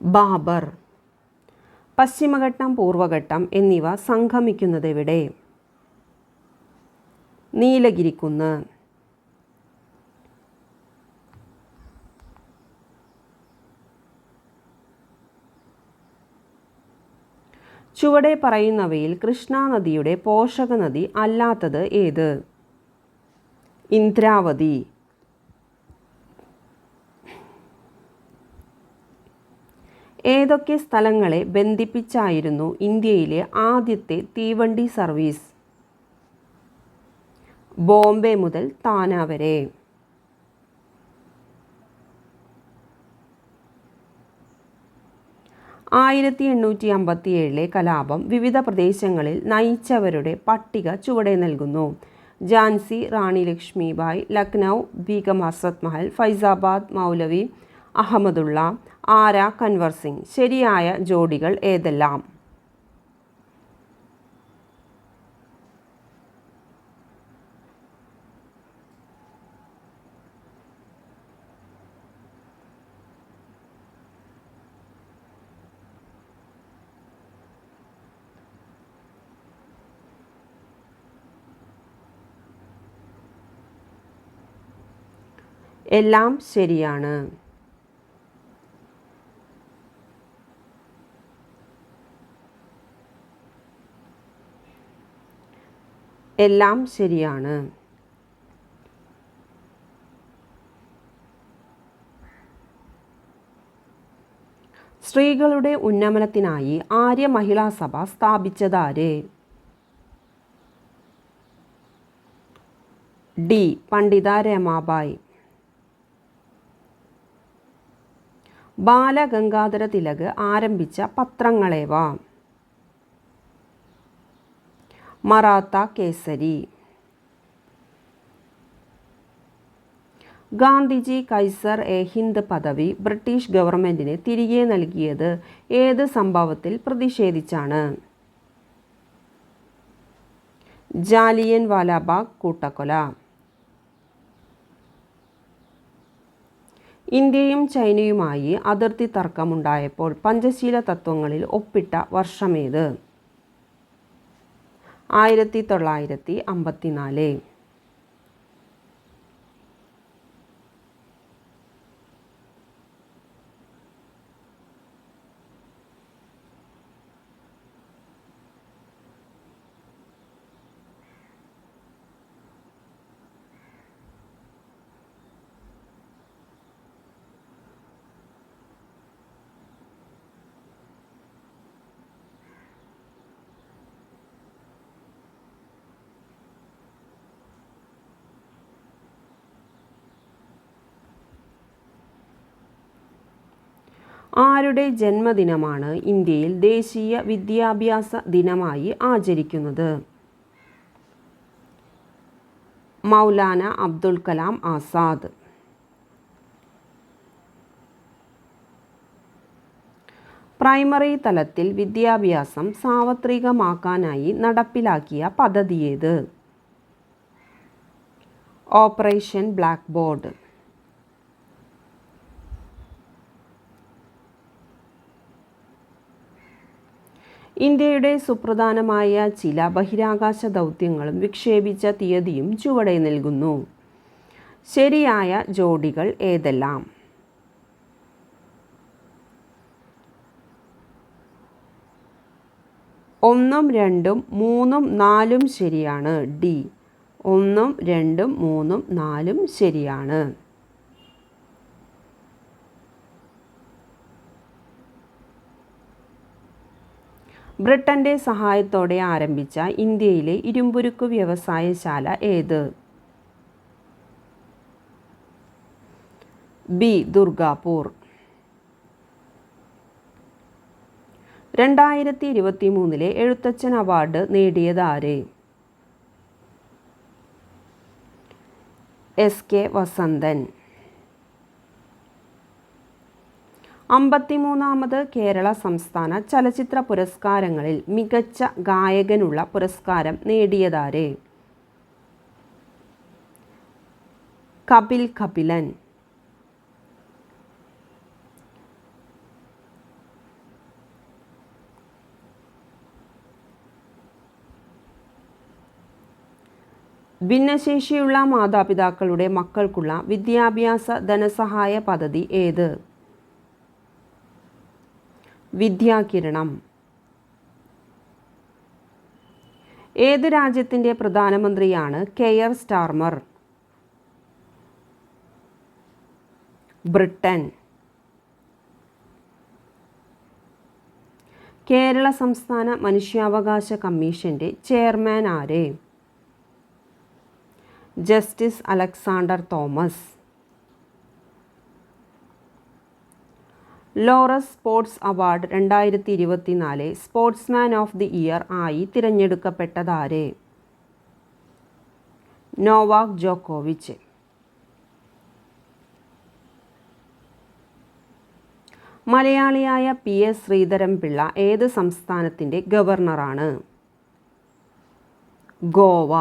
ബാബർ. പശ്ചിമഘട്ടം, പൂർവഘട്ടം എന്നിവ സംഗമിക്കുന്നതെവിടെ? നീലഗിരിക്കുന്ന്. ചുവടെ പറയുന്നവയിൽ കൃഷ്ണ നദിയുടെ പോഷക നദി അല്ലാത്തത് ഏത്? ഇന്ദ്രാവതി. ഏതൊക്കെ സ്ഥലങ്ങളെ ബന്ധിപ്പിച്ചായിരുന്നു ഇന്ത്യയിലെ ആദ്യത്തെ തീവണ്ടി സർവീസ്? ബോംബെ മുതൽ താന വരെ. 1857 കലാപം വിവിധ പ്രദേശങ്ങളിൽ നയിച്ചവരുടെ പട്ടിക ചുവടെ നൽകുന്നു. ഝാൻസി റാണി ലക്ഷ്മിബായ്, ലക്നൗ ബീഗം ഹസ്രത് മഹൽ, ഫൈസാബാദ് മൗലവി അഹമ്മദുള്ള, ആര കൻവർ സിംഗ്. ശരിയായ ജോഡികൾ ഏതെല്ലാം? എല്ലാം ശരിയാണ്. എല്ലാം ശരിയാണ്. സ്ത്രീകളുടെ ഉന്നമനത്തിനായി ആര്യ മഹിളാ സഭ സ്ഥാപിച്ചതാര്? ഡി. പണ്ഡിത രമാബായി. ബാലഗംഗാധര തിലക് ആരംഭിച്ച പത്രങ്ങളേവ? മറാത്ത കേസരി. ഗാന്ധിജി കൈസർ എ ഹിന്ദ് പദവി ബ്രിട്ടീഷ് ഗവൺമെൻറ്റിന് തിരികെ നൽകിയത് ഏത് സംഭവത്തിൽ പ്രതിഷേധിച്ചാണ്? ജാലിയൻ വാലാബാഗ് കൂട്ടക്കൊല. ഇന്ത്യയും ചൈനയുമായി അതിർത്തി തർക്കമുണ്ടായപ്പോൾ പഞ്ചശീല തത്വങ്ങളിൽ ഒപ്പിട്ട വർഷമേത്? 1954. ആരുടെ ജന്മദിനമാണ് ഇന്ത്യയിൽ ദേശീയ വിദ്യാഭ്യാസ ദിനമായി ആചരിക്കുന്നത്? മൗലാന അബ്ദുൽ കലാം ആസാദ്. പ്രൈമറി തലത്തിൽ വിദ്യാഭ്യാസം സാർവത്രികമാക്കാനായി നടപ്പിലാക്കിയ പദ്ധതിയേത്? Operation black board. ഇന്ത്യയുടെ സുപ്രധാനമായ ചില ബഹിരാകാശ ദൗത്യങ്ങളും വിക്ഷേപിച്ച തീയതിയും ചുവടെ നൽകുന്നു. ശരിയായ ജോഡികൾ ഏതെല്ലാം? ഒന്നും രണ്ടും മൂന്നും നാലും ശരിയാണ്. ഡി. 1, 2, 3, 4 ശരിയാണ്. ബ്രിട്ടന്റെ സഹായത്തോടെ ആരംഭിച്ച ഇന്ത്യയിലെ ഇരുമ്പുരുക്ക് വ്യവസായശാല ഏത്? ബി. ദുർഗാപൂർ. 2023 എഴുത്തച്ഛൻ അവാർഡ് നേടിയതാര്? എസ്. കെ. വസന്തൻ. 53ാമത് കേരള സംസ്ഥാന ചലച്ചിത്ര പുരസ്കാരങ്ങളിൽ മികച്ച ഗായകനുള്ള പുരസ്കാരം നേടിയതാര്? കപിൽ കപിലൻ. ഭിന്നശേഷിയുള്ള മാതാപിതാക്കളുടെ മക്കൾക്കുള്ള വിദ്യാഭ്യാസ ധനസഹായ പദ്ധതി ഏത്? വിദ്യാകിരണം. ഏത് രാജ്യത്തിൻ്റെ പ്രധാനമന്ത്രിയാണ് കെയർ സ്റ്റാർമർ? ബ്രിട്ടൻ. കേരള സംസ്ഥാന മനുഷ്യാവകാശ കമ്മീഷൻ്റെ ചെയർമാൻ ആര്? Justice Alexander Thomas. Laureus sports award 2024 sportsman of the year ആയി തിരഞ്ഞെടുക്കപ്പെട്ടതാര്? നോവാക് ജോക്കോവിച്ച്. മലയാളിയായ PS ശ്രീധരൻപിള്ള ഏത് സംസ്ഥാനത്തിൻ്റെ ഗവർണറാണ്? ഗോവ.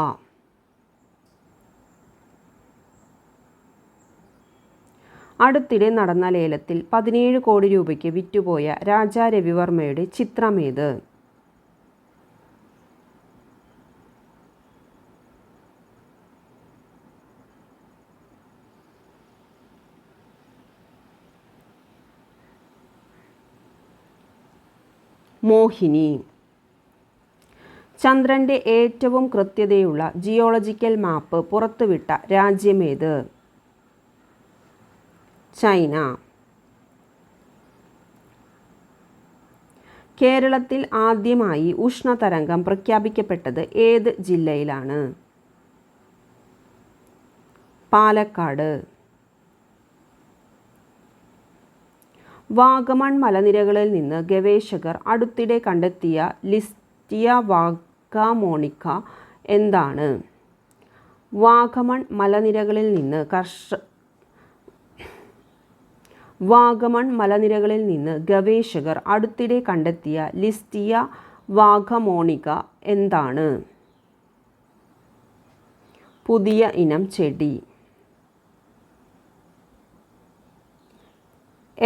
അടുത്തിടെ നടന്ന ലേലത്തിൽ 17 കോടി രൂപയ്ക്ക് വിറ്റുപോയ രാജാ രവിവർമ്മയുടെ ചിത്രമേത്? മോഹിനി. ചന്ദ്രൻ്റെ ഏറ്റവും കൃത്യതയുള്ള ജിയോളജിക്കൽ മാപ്പ് പുറത്തുവിട്ട രാജ്യമേത്? ചൈന. കേരളത്തിൽ ആദ്യമായി ഉഷ്ണതരംഗം പ്രഖ്യാപിക്കപ്പെട്ടത് ഏത് ജില്ലയിലാണ്? പാലക്കാട്. വാഗമൺ മലനിരകളിൽ നിന്ന് ഗവേഷകർ അടുത്തിടെ കണ്ടെത്തിയ ലിസ്റ്റിയ വാഗമോണിക്ക എന്താണ്? വാഗമൺ മലനിരകളിൽ നിന്ന് ഗവേഷകർ അടുത്തിടെ കണ്ടെത്തിയ ലിസ്റ്റിയ വാഗമോണിക്ക എന്താണ്? പുതിയ ഇനം ചെടി.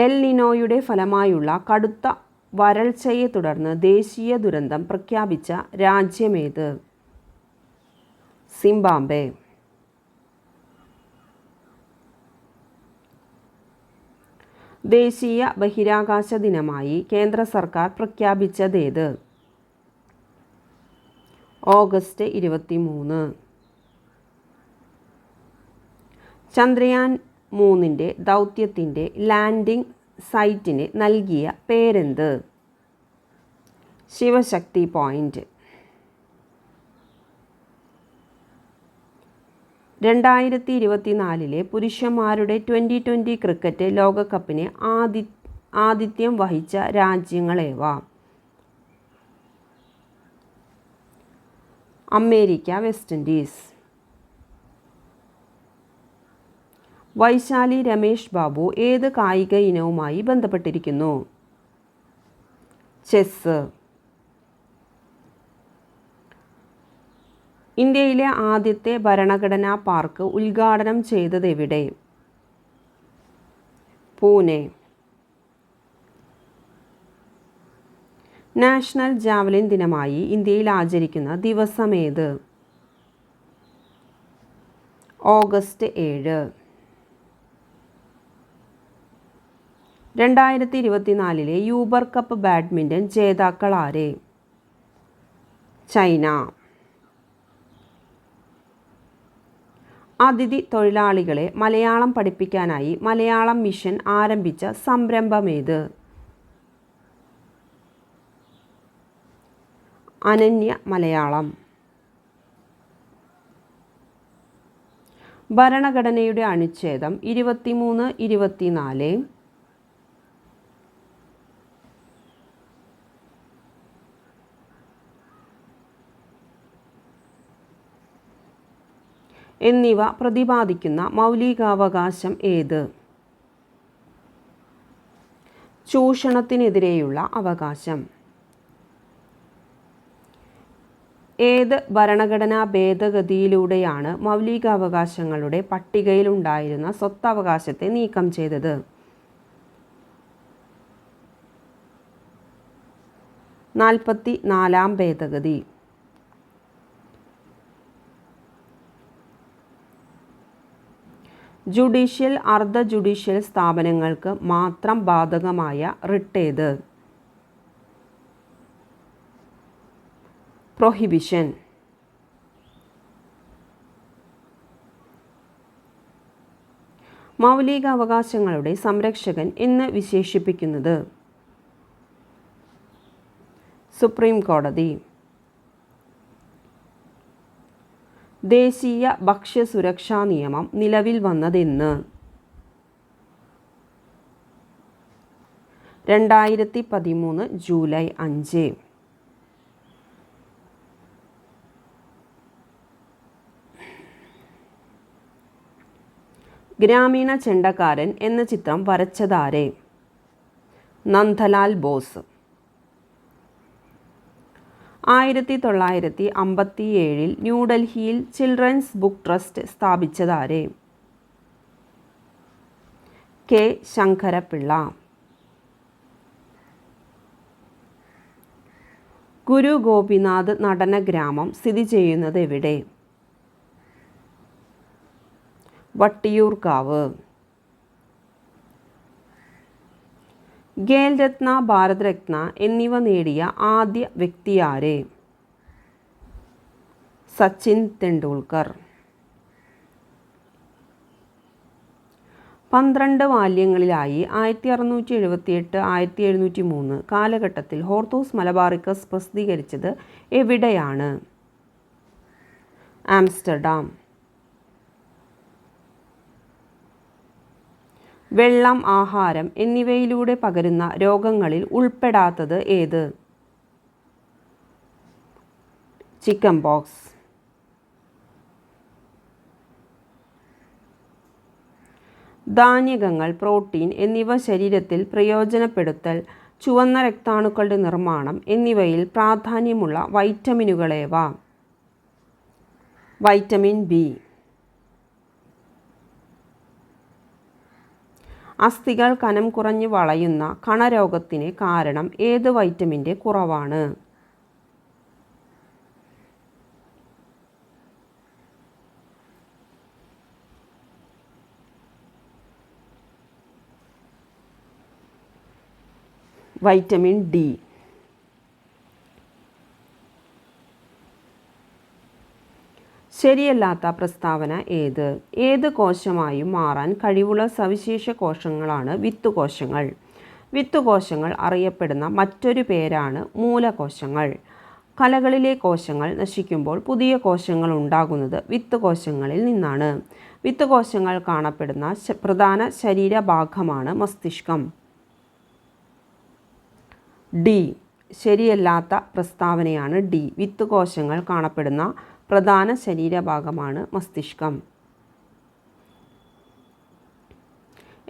എൽ നിനോയുടെ ഫലമായുള്ള കടുത്ത വരൾച്ചയെ തുടർന്ന് ദേശീയ ദുരന്തം പ്രഖ്യാപിച്ച രാജ്യമേത്? സിംബാബ്വെ. ദേശീയ ബഹിരാകാശ ദിനമായി കേന്ദ്ര സർക്കാർ പ്രഖ്യാപിച്ചതേത്? ഓഗസ്റ്റ് 23. ചന്ദ്രയാൻ 3 ദൗത്യത്തിൻ്റെ ലാൻഡിംഗ് സൈറ്റിന് നൽകിയ പേരെന്ത്? ശിവശക്തി പോയിന്റ്. 2024 പുരുഷന്മാരുടെ T20 ക്രിക്കറ്റ് ലോകകപ്പിന് ആതിഥ്യം വഹിച്ച രാജ്യങ്ങളേവ? America, West Indies. Vaishali Ramesh Babu ഏത് കായിക ഇനവുമായി ബന്ധപ്പെട്ടിരിക്കുന്നു? ചെസ്സ്. ഇന്ത്യയിലെ ആദ്യത്തെ ഭരണഘടനാ പാർക്ക് ഉദ്ഘാടനം ചെയ്തതെവിടെ? പൂനെ. നാഷണൽ ജാവലിൻ ദിനമായി ഇന്ത്യയിൽ ആചരിക്കുന്ന ദിവസമേത്? ഓഗസ്റ്റ് 7. 2024 യൂബർ കപ്പ് ബാഡ്മിൻ്റൺ ജേതാക്കൾ ആര്? ചൈന. അതിഥി തൊഴിലാളികളെ മലയാളം പഠിപ്പിക്കാനായി മലയാളം മിഷൻ ആരംഭിച്ച സംരംഭമേത്? അനന്യ മലയാളം. ഭരണഘടനയുടെ അനുച്ഛേദം 23, 24 എന്നിവ പ്രതിപാദിക്കുന്ന മൗലികാവകാശം ഏത്? ചൂഷണത്തിനെതിരെയുള്ള അവകാശം. ഏത് ഭരണഘടനാ ഭേദഗതിയിലൂടെയാണ് മൗലികാവകാശങ്ങളുടെ പട്ടികയിലുണ്ടായിരുന്ന സ്വത്തവകാശത്തെ നീക്കം ചെയ്തത്? 44-ാം ഭേദഗതി. ജുഡീഷ്യൽ അർദ്ധ ജുഡീഷ്യൽ സ്ഥാപനങ്ങൾക്ക് മാത്രം ബാധകമായ റിട്ട് ഏത്? പ്രൊഹിബിഷൻ. മൗലികാവകാശങ്ങളുടെ സംരക്ഷകൻ എന്ന് വിശേഷിപ്പിക്കുന്നത്? സുപ്രീം കോടതി. ദേശീയ ഭക്ഷ്യസുരക്ഷാ നിയമം നിലവിൽ വന്നതെന്ന്? 2013 ജൂലൈ 5. ഗ്രാമീണ ചെണ്ടക്കാരൻ എന്ന ചിത്രം വരച്ചതാരെ? നന്ദലാൽ ബോസ്. 1957 ന്യൂഡൽഹിയിൽ ചിൽഡ്രൻസ് ബുക്ക് ട്രസ്റ്റ് സ്ഥാപിച്ചതാരെ? കെ. ശങ്കരപ്പിള്ള. ഗുരു ഗോപിനാഥ് നടന ഗ്രാമം സ്ഥിതി ചെയ്യുന്നത് എവിടെ? വട്ടിയൂർക്കാവ്. ഖേൽ രത്ന, ഭാരത് രത്ന എന്നിവ നേടിയ ആദ്യ വ്യക്തിയാരെ? സച്ചിൻ തെണ്ടുൽക്കർ. 12 വാല്യങ്ങളിലായി 1678-1703 കാലഘട്ടത്തിൽ ഹോർത്തൂസ് മലബാറിക്കസ് പ്രസിദ്ധീകരിച്ചത് എവിടെയാണ്? ആംസ്റ്റർഡാം. വെള്ളം, ആഹാരം എന്നിവയിലൂടെ പകരുന്ന രോഗങ്ങളിൽ ഉൾപ്പെടാത്തത് ഏത്? Chicken pox. ധാന്യകങ്ങൾ, പ്രോട്ടീൻ എന്നിവ ശരീരത്തിൽ പ്രയോജനപ്പെടുത്തൽ, ചുവന്ന രക്താണുക്കളുടെ നിർമ്മാണം എന്നിവയിൽ പ്രാധാന്യമുള്ള വൈറ്റമിനുകളേവ? Vitamin B. അസ്ഥികൾ കനം കുറഞ്ഞ് വളയുന്ന കണരോഗത്തിന് കാരണം ഏത് വൈറ്റമിൻ്റെ കുറവാണ്? Vitamin D. ശരിയല്ലാത്ത പ്രസ്താവന ഏത്? ഏത് കോശമായും മാറാൻ കഴിവുള്ള സവിശേഷ കോശങ്ങളാണ് വിത്തുകോശങ്ങൾ. വിത്തുകോശങ്ങൾ അറിയപ്പെടുന്ന മറ്റൊരു പേരാണ് മൂലകോശങ്ങൾ. കലകളിലെ കോശങ്ങൾ നശിക്കുമ്പോൾ പുതിയ കോശങ്ങൾ ഉണ്ടാകുന്നത് വിത്തുകോശങ്ങളിൽ നിന്നാണ്. വിത്തുകോശങ്ങൾ കാണപ്പെടുന്ന പ്രധാന ശരീരഭാഗമാണ് മസ്തിഷ്കം. ഡി. ശരിയല്ലാത്ത പ്രസ്താവനയാണ് ഡി. വിത്തുകോശങ്ങൾ കാണപ്പെടുന്ന പ്രധാന ശരീരഭാഗമാണ് മസ്തിഷ്കം.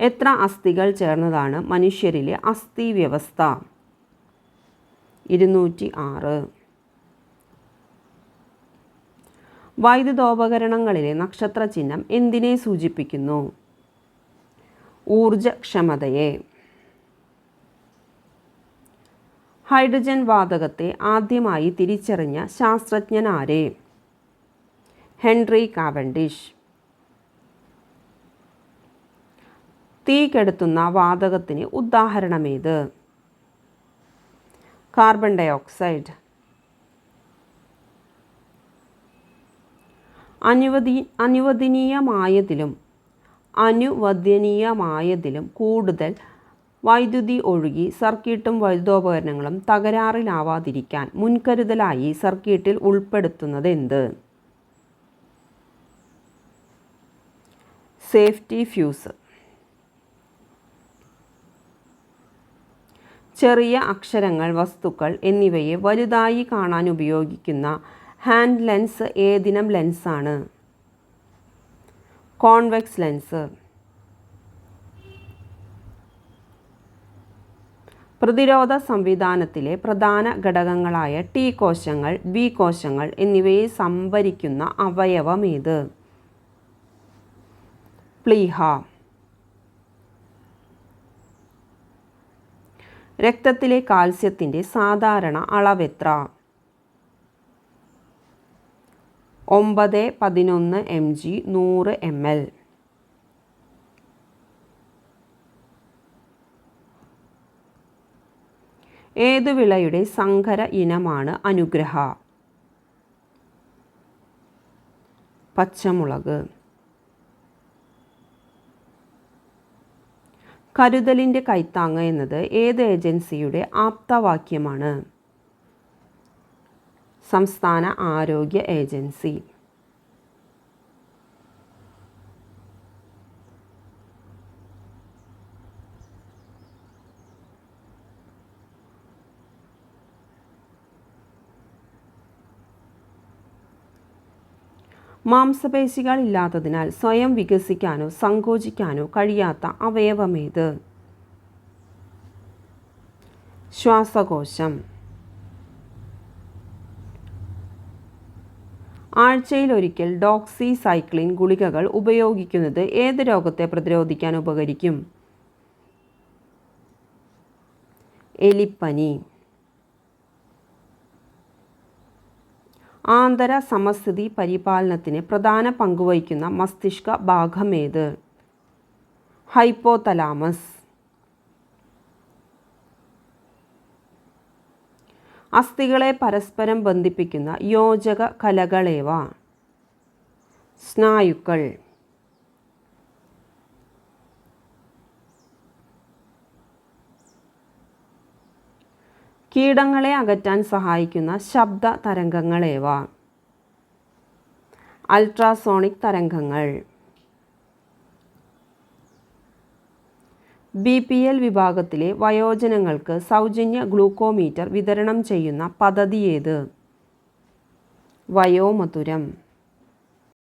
എത്ര അസ്ഥികൾ ചേർന്നതാണ് മനുഷ്യരിലെ അസ്ഥി വ്യവസ്ഥ? 206. വൈദ്യുതോപകരണങ്ങളിലെ നക്ഷത്ര ചിഹ്നം എന്തിനെ സൂചിപ്പിക്കുന്നു? ഊർജക്ഷമതയെ. ഹൈഡ്രജൻ വാതകത്തെ ആദ്യമായി തിരിച്ചറിഞ്ഞ ശാസ്ത്രജ്ഞൻ ആരെ? Henry Cavendish. തീ കെടുത്തുന്ന വാതകത്തിന് ഉദാഹരണമേത്? Carbon dioxide. അനുവദനീയമായതിലും കൂടുതൽ വൈദ്യുതി ഒഴുകി സർക്യൂട്ടും വൈദ്യുതോപകരണങ്ങളും തകരാറിലാവാതിരിക്കാൻ മുൻകരുതലായി സർക്യൂട്ടിൽ ഉൾപ്പെടുത്തുന്നത് എന്ത്? Safety fuse. ചെറിയ അക്ഷരങ്ങൾ, വസ്തുക്കൾ എന്നിവയെ വലുതായി കാണാൻ ഉപയോഗിക്കുന്ന ഹാൻഡ് ലെൻസ് ഏതിനം ലെൻസാണ്? Convex lens. പ്രതിരോധ സംവിധാനത്തിലെ പ്രധാന ഘടകങ്ങളായ ടി കോശങ്ങൾ, ബി കോശങ്ങൾ എന്നിവയെ സംഭരിക്കുന്ന അവയവമേത്? പ്ലീഹ. രക്തത്തിലെ കാൽസ്യത്തിൻ്റെ സാധാരണ അളവെത്ര? 9-11 mg 100 ml. ഏതു വിളയുടെ സങ്കര ഇനമാണ് അനുഗ്രഹ? പച്ചമുളക്. കരുതലിൻ്റെ കൈത്താങ്ങ് എന്നത് ഏത് ഏജൻസിയുടെ ആപ്തവാക്യമാണ്? സംസ്ഥാന ആരോഗ്യ ഏജൻസി. മാംസപേശികൾ ഇല്ലാത്തതിനാൽ സ്വയം വികസിക്കാനോ സങ്കോചിക്കാനോ കഴിയാത്ത അവയവമേത്? ശ്വാസകോശം. ആഴ്ചയിലൊരിക്കൽ ഡോക്സിസൈക്ലിൻ ഗുളികകൾ ഉപയോഗിക്കുന്നത് ഏത് രോഗത്തെ പ്രതിരോധിക്കാൻ ഉപകരിക്കും? എലിപ്പനി. ആന്തര സമസ്ഥിതി പരിപാലനത്തിന് പ്രധാന പങ്കുവഹിക്കുന്ന മസ്തിഷ്ക ഭാഗമേത്? ഹൈപ്പോതലാമസ്. അസ്ഥികളെ പരസ്പരം ബന്ധിപ്പിക്കുന്ന യോജക കലകളേവ? സ്നായുക്കൾ. കീടങ്ങളെ അകറ്റാൻ സഹായിക്കുന്ന ശബ്ദ തരംഗങ്ങളേവ? അൾട്രാസോണിക് തരംഗങ്ങൾ. BPL വിഭാഗത്തിലെ വയോജനങ്ങൾക്ക് സൗജന്യ ഗ്ലൂക്കോമീറ്റർ വിതരണം ചെയ്യുന്ന പദ്ധതി ഏത്? വയോമധുരം.